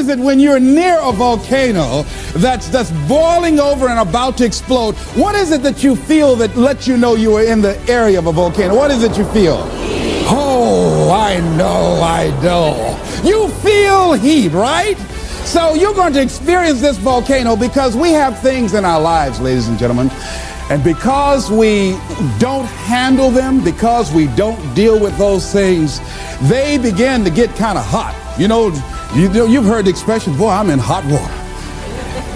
is it when you're near a volcano that's boiling over and about to explode? What is it that you feel that lets you know you are in the area of a volcano? What is it you feel? Oh, I know. You feel heat, right? So you're going to experience this volcano because we have things in our lives, ladies and gentlemen, and because we don't handle them, because we don't deal with those things, they begin to get kind of hot. You know, you've heard the expression, boy, I'm in hot water.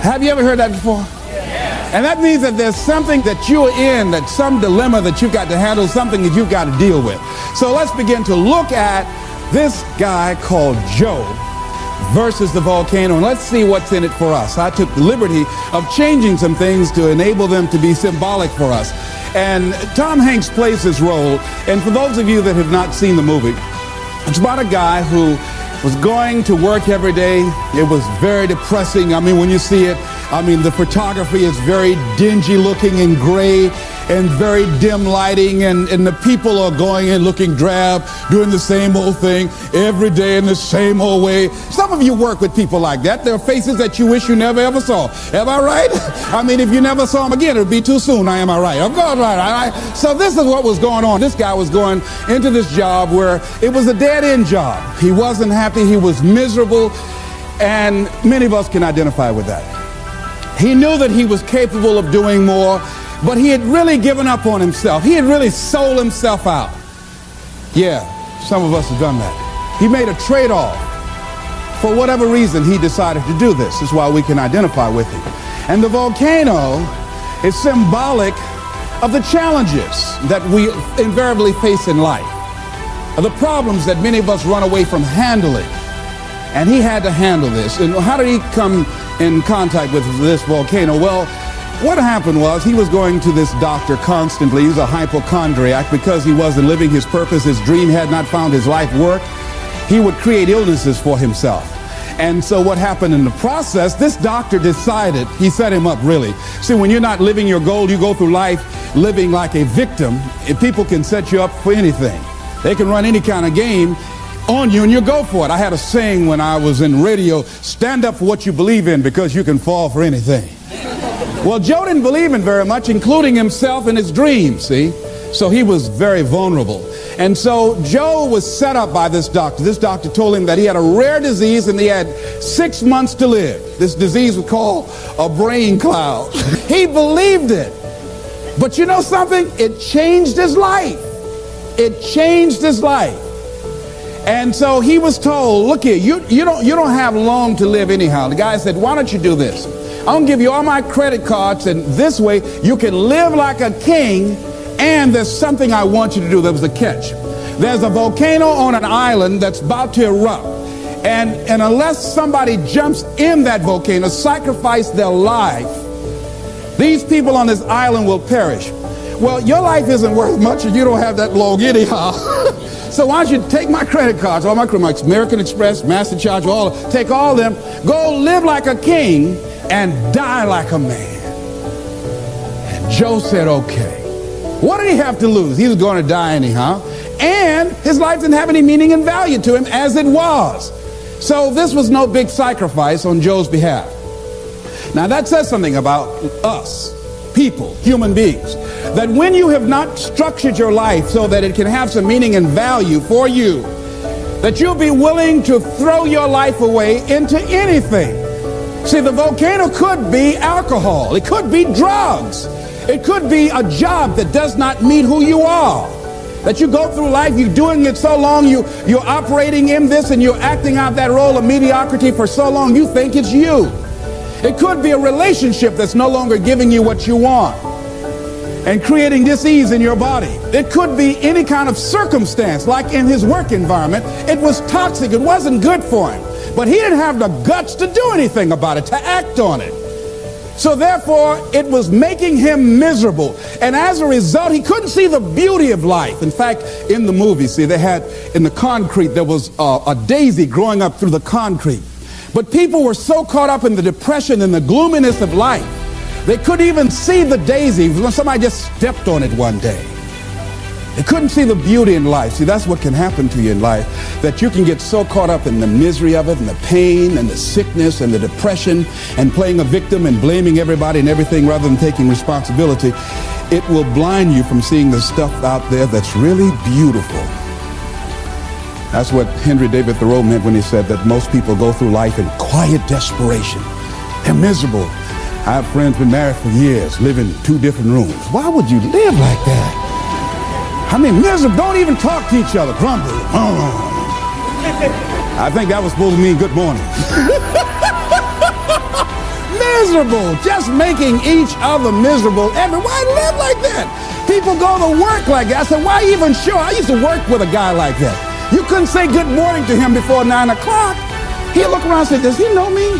Have you ever heard that before? Yeah. And that means that there's something that you're in, that some dilemma that you've got to handle, something that you've got to deal with. So let's begin to look at this guy called Job versus the volcano, and let's see what's in it for us. I took the liberty of changing some things to enable them to be symbolic for us. And Tom Hanks plays this role, and for those of you that have not seen the movie, it's about a guy who was going to work every day. It was very depressing. I mean, when you see it, I mean, the photography is very dingy looking and gray and very dim lighting, and the people are going in looking drab, doing the same old thing every day in the same old way. Some of you work with people like that. There are faces that you wish you never ever saw. Am I right? I mean, if you never saw them again, it would be too soon. Am I right? Of course, right. So this is what was going on. This guy was going into this job where it was a dead-end job. He wasn't happy. He was miserable, and many of us can identify with that. He knew that he was capable of doing more, but he had really given up on himself. He had really sold himself out. Yeah, some of us have done that. He made a trade-off. For whatever reason, he decided to do this. This is why we can identify with him. And the volcano is symbolic of the challenges that we invariably face in life, of the problems that many of us run away from handling. And he had to handle this. And how did he come in contact with this volcano? Well, what happened was he was going to this doctor constantly. He's a hypochondriac because he wasn't living his purpose. His dream had not found his life work. He would create illnesses for himself. And so what happened in the process, this doctor decided, he set him up really. See, when you're not living your goal, you go through life living like a victim. If people can set you up for anything. They can run any kind of game on you and you go for it. I had a saying when I was in radio, stand up for what you believe in because you can fall for anything. Well, Joe didn't believe in very much, including himself and his dreams, see? So he was very vulnerable. And so Joe was set up by this doctor. This doctor told him that he had a rare disease and he had 6 months to live. This disease was called a brain cloud. He believed it. But you know something? It changed his life. It changed his life. And so he was told, look here, you don't have long to live anyhow. The guy said, why don't you do this? I'm going to give you all my credit cards, and this way you can live like a king, and there's something I want you to do. There was a catch. There's a volcano on an island that's about to erupt. And unless somebody jumps in that volcano, sacrifice their life, these people on this island will perish. Well, your life isn't worth much if you don't have that long anyhow. So why don't you take my credit cards, all my American Express, MasterCharge, take all of them, go live like a king and die like a man. And Joe said, okay. What did he have to lose? He was going to die anyhow. And his life didn't have any meaning and value to him as it was. So this was no big sacrifice on Joe's behalf. Now that says something about us, people, human beings, that when you have not structured your life so that it can have some meaning and value for you, that you'll be willing to throw your life away into anything. See, the volcano could be alcohol. It could be drugs. It could be a job that does not meet who you are. That you go through life, you're doing it so long, you're operating in this and you're acting out that role of mediocrity for so long, you think it's you. It could be a relationship that's no longer giving you what you want and creating dis-ease in your body. It could be any kind of circumstance, like in his work environment. It was toxic. It wasn't good for him. But he didn't have the guts to do anything about it, to act on it. So therefore, it was making him miserable. And as a result, he couldn't see the beauty of life. In fact, in the movie, see, they had in the concrete, there was a daisy growing up through the concrete. But people were so caught up in the depression and the gloominess of life, they couldn't even see the daisy when somebody just stepped on it one day. They couldn't see the beauty in life. See, that's what can happen to you in life, that you can get so caught up in the misery of it and the pain and the sickness and the depression and playing a victim and blaming everybody and everything rather than taking responsibility. It will blind you from seeing the stuff out there that's really beautiful. That's what Henry David Thoreau meant when he said that most people go through life in quiet desperation. They're miserable. I have friends been married for years, live in 2 different rooms. Why would you live like that? I mean, miserable, don't even talk to each other, grumble. I think that was supposed to mean good morning. Miserable, just making each other miserable. Why live like that? People go to work like that. I said, why even show? I used to work with a guy like that. You couldn't say good morning to him before 9 o'clock. He'd look around and say, does he know me?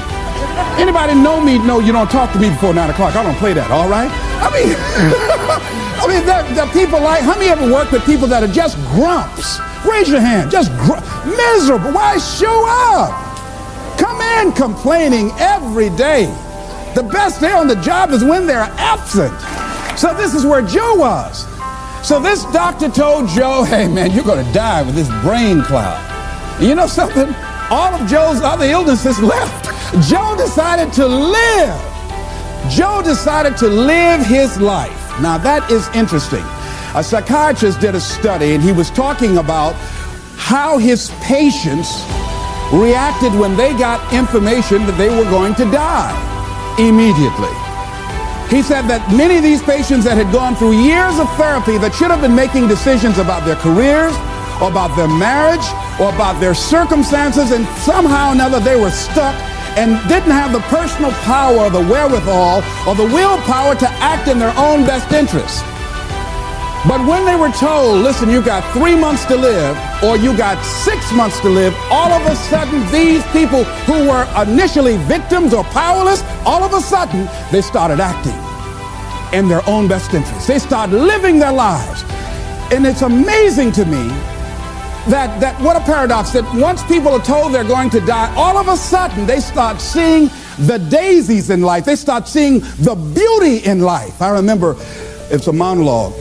Anybody know me? No, you don't talk to me before 9 o'clock. I don't play that, all right? I mean, there are people like, how many ever work with people that are just grumps? Raise your hand, just miserable. Why show up? Come in complaining every day. The best day on the job is when they're absent. So this is where Joe was. So this doctor told Joe, hey man, you're going to die with this brain cloud. And you know something? All of Joe's other illnesses left. Joe decided to live. Joe decided to live his life. Now that is interesting. A psychiatrist did a study and he was talking about how his patients reacted when they got information that they were going to die immediately. He said that many of these patients that had gone through years of therapy that should have been making decisions about their careers or about their marriage or about their circumstances, and somehow or another they were stuck and didn't have the personal power or the wherewithal or the willpower to act in their own best interest. But when they were told, listen, you got 3 months to live or you got 6 months to live, all of a sudden these people who were initially victims or powerless, all of a sudden they started acting in their own best interest. They started living their lives. And it's amazing to me that what a paradox, that once people are told they're going to die, all of a sudden they start seeing the daisies in life. They start seeing the beauty in life. I remember it's a monologue,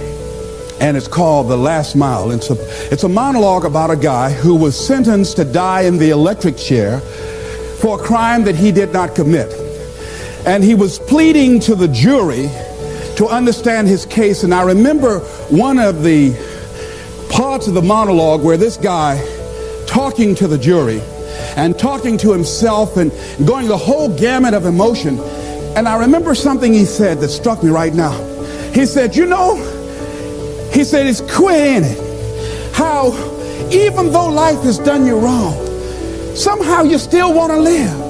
and it's called The Last Mile. It's a monologue about a guy who was sentenced to die in the electric chair for a crime that he did not commit. And he was pleading to the jury to understand his case. And I remember one of the parts of the monologue where this guy talking to the jury and talking to himself and going the whole gamut of emotion. And I remember something he said that struck me right now. He said, you know, he said, it's queer, ain't it? How even though life has done you wrong, somehow you still want to live.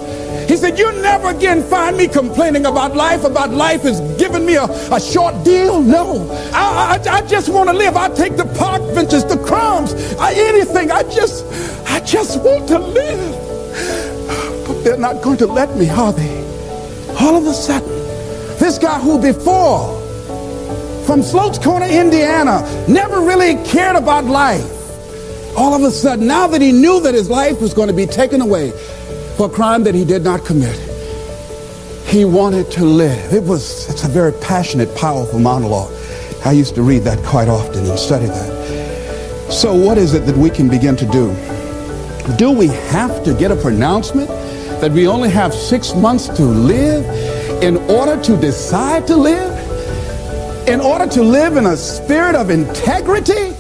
He said, you never again find me complaining about life has given me a short deal. No, I just want to live. I take the park benches, the crumbs, anything. I just want to live. But they're not going to let me, are they? All of a sudden, this guy who before, from Sloats Corner, Indiana, never really cared about life, all of a sudden, now that he knew that his life was going to be taken away for a crime that he did not commit, he wanted to live. It's a very passionate, powerful monologue. I used to read that quite often and study that. So what is it that we can begin to do? Do we have to get a pronouncement that we only have 6 months to live in order to decide to live? In order to live in a spirit of integrity?